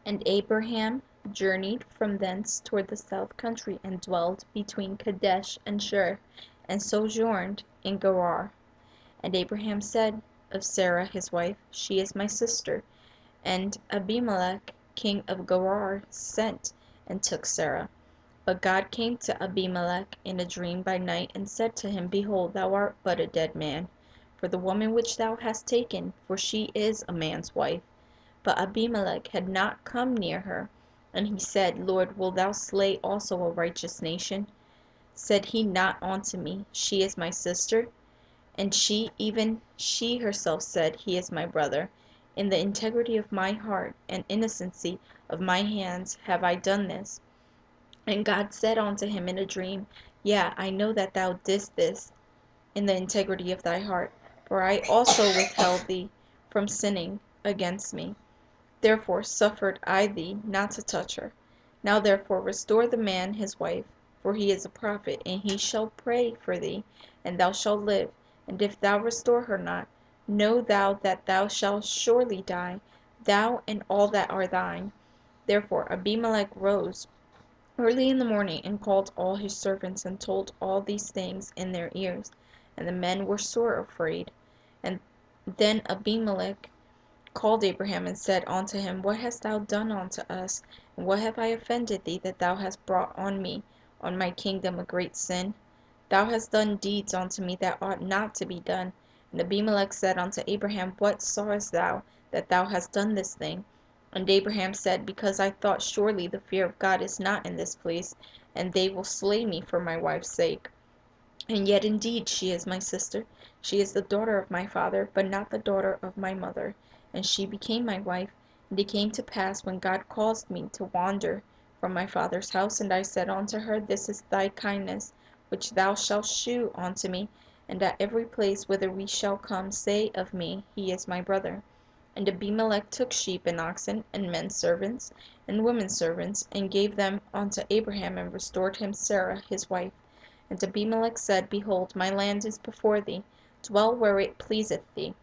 And Abraham journeyed from thence toward the south country, and dwelt between Kadesh and Shur, and sojourned in Gerar. And Abraham said of Sarah his wife, She is my sister. And Abimelech king of Gerar sent and took Sarah. But God came to Abimelech in a dream by night, and said to him, Behold, thou art but a dead man, for the woman which thou hast taken, for she is a man's wife. But Abimelech had not come near her. And he said, Lord, wilt thou slay also a righteous nation? Said he not unto me, She is my sister? And she, even she herself said, He is my brother. In the integrity of my heart and innocency of my hands have I done this. And God said unto him in a dream, Yea, I know that thou didst this in the integrity of thy heart, for I also withheld thee from sinning against me. Therefore suffered I thee not to touch her. Now therefore restore the man his wife, for he is a prophet, and he shall pray for thee, and thou shalt live. And if thou restore her not, know thou that thou shalt surely die, thou and all that are thine. Therefore Abimelech rose early in the morning, and called all his servants, and told all these things in their ears. And the men were sore afraid. And then Abimelech called Abraham, and said unto him, What hast thou done unto us? And what have I offended thee, that thou hast brought on me, on my kingdom, a great sin? Thou hast done deeds unto me that ought not to be done. And Abimelech said unto Abraham, What sawest thou, that thou hast done this thing? And Abraham said, Because I thought, surely the fear of God is not in this place, and they will slay me for my wife's sake. And yet indeed she is my sister. She is the daughter of my father, but not the daughter of my mother. And she became my wife. And it came to pass, when God caused me to wander from my father's house, and I said unto her, This is thy kindness, which thou shalt shew unto me, and at every place whither we shall come, say of me, He is my brother. And Abimelech took sheep and oxen, and men servants, and women servants, and gave them unto Abraham, and restored him Sarah his wife. And Abimelech said, Behold, my land is before thee, dwell where it pleaseth thee.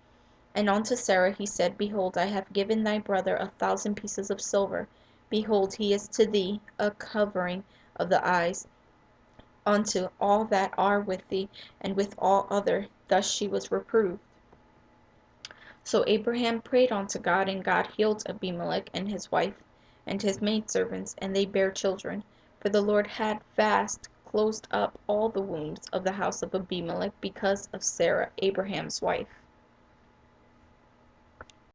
And unto Sarah he said, Behold, I have given thy brother 1,000 pieces of silver. Behold, he is to thee a covering of the eyes unto all that are with thee, and with all other. Thus she was reproved. So Abraham prayed unto God, and God healed Abimelech and his wife, and his maidservants, and they bare children. For the Lord had fast closed up all the wombs of the house of Abimelech because of Sarah, Abraham's wife.